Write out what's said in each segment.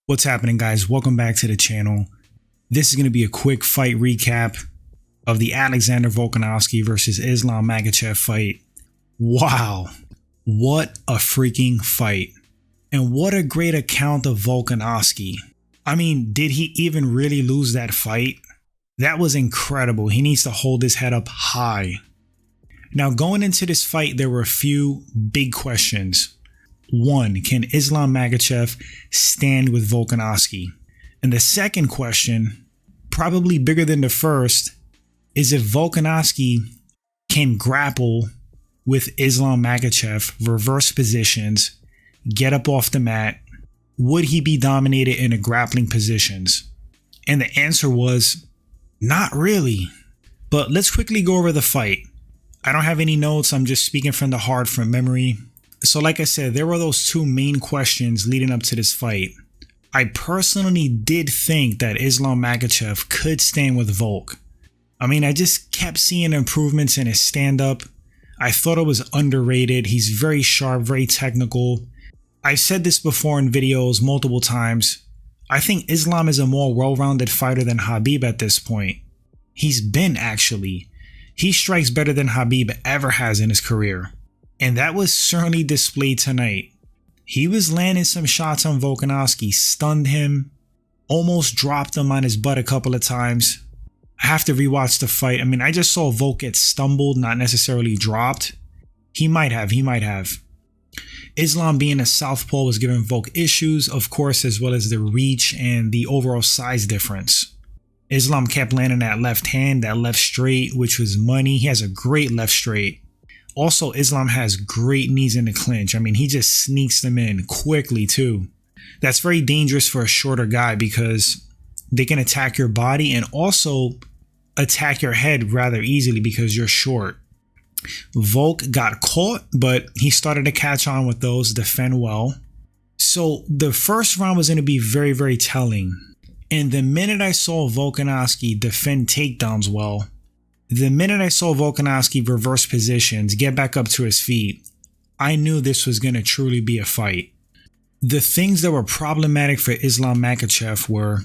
What's happening, guys? Welcome back to the channel. This is going to be a quick fight recap of the Alexander Volkanovski versus Islam Makhachev fight. Wow, what a freaking fight. And what a great account of Volkanovski. I mean, did he even really lose that fight? That was incredible. He needs to hold his head up high. Now, going into this fight, there were a few big questions. One, can Islam Makhachev stand with Volkanovski? And the second question, probably bigger than the first, is if Volkanovski can grapple with Islam Makhachev, reverse positions, get up off the mat, would he be dominated in the grappling positions? And the answer was, not really. But let's quickly go over the fight. I don't have any notes, I'm just speaking from the heart, from memory. So like I said, there were those two main questions leading up to this fight. I personally did think that Islam Makhachev could stand with Volk. I mean, I just kept seeing improvements in his stand-up. I thought it was underrated. He's very sharp, very technical. I've said this before in videos multiple times. I think Islam is a more well-rounded fighter than Khabib at this point. He's been, actually. He strikes better than Khabib ever has in his career. And that was certainly displayed tonight. He was landing some shots on Volkanovski, stunned him, almost dropped him on his butt a couple of times. I have to rewatch the fight. I mean, I just saw Volk get stumbled, not necessarily dropped. He might have. Islam being a southpaw was giving Volk issues, of course, as well as the reach and the overall size difference. Islam kept landing that left hand, that left straight, which was money. He has a great left straight. Also, Islam has great knees in the clinch. I mean, he just sneaks them in quickly too. That's very dangerous for a shorter guy because they can attack your body and also attack your head rather easily because you're short. Volk got caught, but he started to catch on with those, defend well. So the first round was going to be very, very telling. And the minute I saw Volkanovski defend takedowns well, the minute I saw Volkanovski reverse positions, get back up to his feet, I knew this was going to truly be a fight. The things that were problematic for Islam Makhachev were,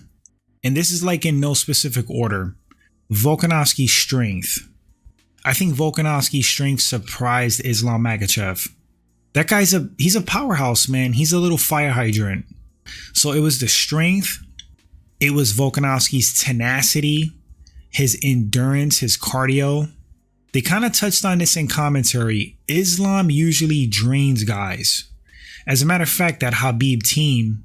and this is like in no specific order, Volkanovski's strength. I think Volkanovski's strength surprised Islam Makhachev. That guy's he's a powerhouse, man. He's a little fire hydrant. So it was the strength, it was Volkanovski's tenacity, his endurance, his cardio. They kind of touched on this in commentary. Islam usually drains guys. As a matter of fact, that Khabib team,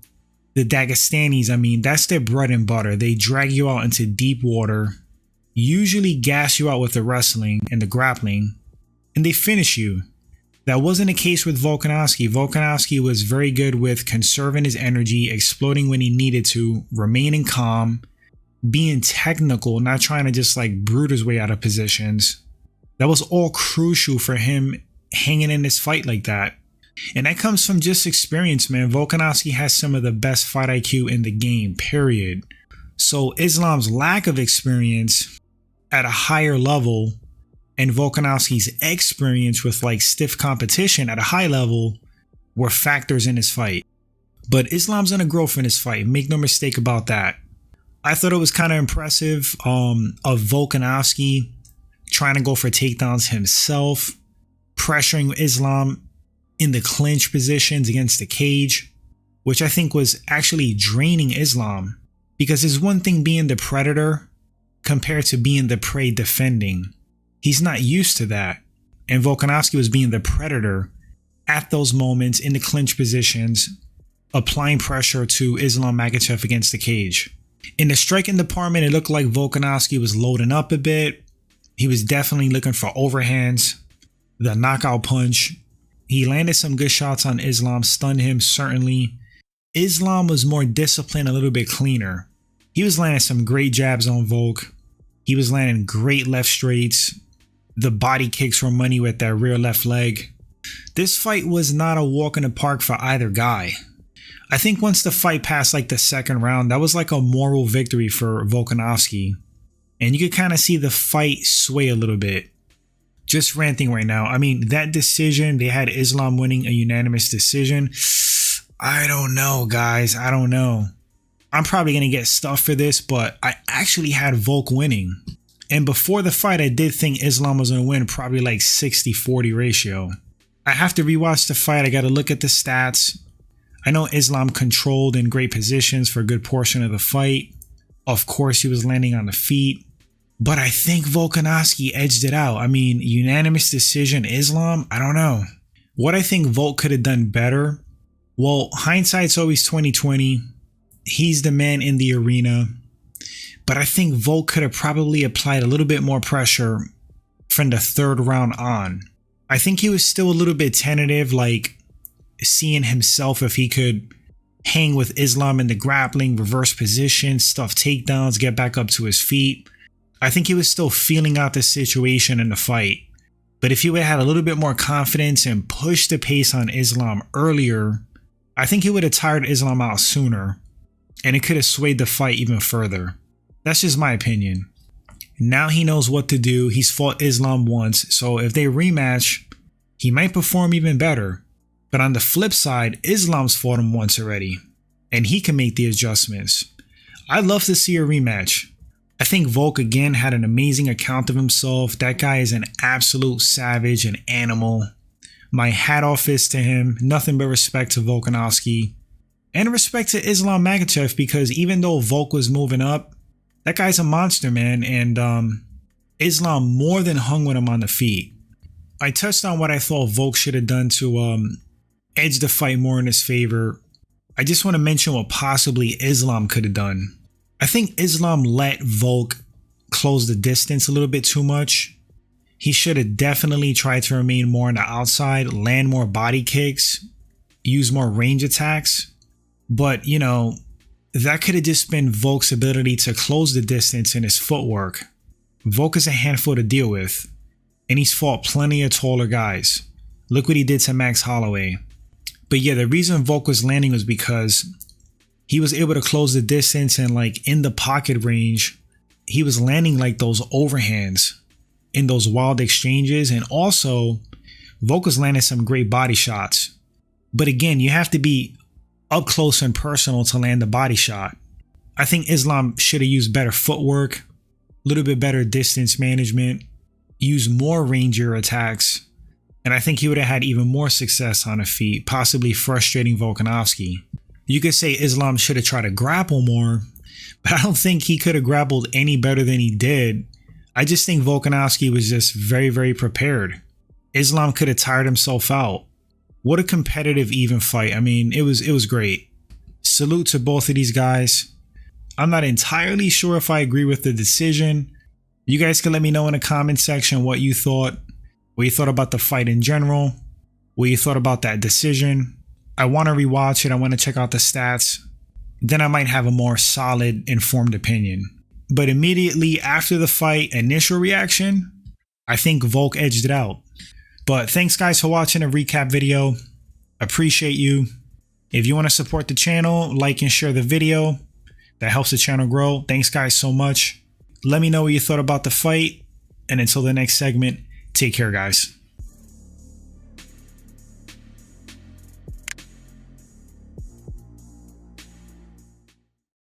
the Dagestanis, I mean, that's their bread and butter. They drag you out into deep water, usually gas you out with the wrestling and the grappling, and they finish you. That wasn't the case with Volkanovski. Volkanovski was very good with conserving his energy, exploding when he needed to, remaining calm, being technical, not trying to just like brute his way out of positions. That was all crucial for him hanging in this fight like that. And that comes from just experience, man. Volkanovski has some of the best fight IQ in the game, period. So Islam's lack of experience at a higher level and Volkanovski's experience with like stiff competition at a high level were factors in his fight. But Islam's gonna grow from this fight, make no mistake about that. I thought it was kind of impressive of Volkanovski trying to go for takedowns himself, pressuring Islam in the clinch positions against the cage, which I think was actually draining Islam because it's one thing being the predator compared to being the prey defending. He's not used to that. And Volkanovski was being the predator at those moments in the clinch positions, applying pressure to Islam Makhachev against the cage. In the striking department, it looked like Volkanovski was loading up a bit. He was definitely looking for overhands, the knockout punch. He landed some good shots on Islam, stunned him certainly. Islam was more disciplined, a little bit cleaner. He was landing some great jabs on Volk. He was landing great left straights. The body kicks were money with that rear left leg. This fight was not a walk in the park for either guy. I think once the fight passed like the second round, that was like a moral victory for Volkanovski. And you could kind of see the fight sway a little bit. Just ranting right now. I mean, that decision, they had Islam winning a unanimous decision. I don't know, guys. I don't know. I'm probably going to get stuff for this, but I actually had Volk winning. And before the fight, I did think Islam was going to win, probably like 60-40 ratio. I have to rewatch the fight. I got to look at the stats. I know Islam controlled in great positions for a good portion of the fight. Of course, he was landing on the feet. But I think Volkanovski edged it out. I mean, unanimous decision Islam? I don't know. What I think Volk could have done better? Well, hindsight's always 20/20. He's the man in the arena. But I think Volk could have probably applied a little bit more pressure from the third round on. I think he was still a little bit tentative, like seeing himself if he could hang with Islam in the grappling, reverse position, stuff takedowns, get back up to his feet. I think he was still feeling out the situation in the fight. But if he would have had a little bit more confidence and pushed the pace on Islam earlier, I think he would have tired Islam out sooner. And it could have swayed the fight even further. That's just my opinion. Now he knows what to do. He's fought Islam once, so if they rematch, he might perform even better. But on the flip side, Islam's fought him once already, and he can make the adjustments. I'd love to see a rematch. I think Volk again had an amazing account of himself. That guy is an absolute savage, an animal. My hat off is to him. Nothing but respect to Volkanovski. And respect to Islam Makhachev, because even though Volk was moving up, that guy's a monster, man. And Islam more than hung with him on the feet. I touched on what I thought Volk should have done to edge the fight more in his favor. I just want to mention what possibly Islam could have done. I think Islam let Volk close the distance a little bit too much. He should have definitely tried to remain more on the outside, land more body kicks, use more range attacks. But, you know, that could have just been Volk's ability to close the distance in his footwork. Volk is a handful to deal with, and he's fought plenty of taller guys. Look what he did to Max Holloway. But yeah, the reason Volk was landing was because he was able to close the distance, and like in the pocket range, he was landing like those overhands in those wild exchanges. And also, Volk was landing some great body shots. But again, you have to be up close and personal to land the body shot. I think Islam should have used better footwork, a little bit better distance management, used more rangier attacks, and I think he would have had even more success on the feet, possibly frustrating Volkanovski. You could say Islam should have tried to grapple more, but I don't think he could have grappled any better than he did. I just think Volkanovski was just very, very prepared. Islam could have tired himself out. What a competitive, even fight. I mean, it was great. Salute to both of these guys. I'm not entirely sure if I agree with the decision. You guys can let me know in the comment section what you thought about the fight in general, what you thought about that decision. I want to rewatch it. I want to check out the stats. Then I might have a more solid, informed opinion. But immediately after the fight, initial reaction, I think Volk edged it out. But thanks guys for watching a recap video. Appreciate you. If you want to support the channel, like and share the video. That helps the channel grow. Thanks guys so much. Let me know what you thought about the fight. And until the next segment, take care guys.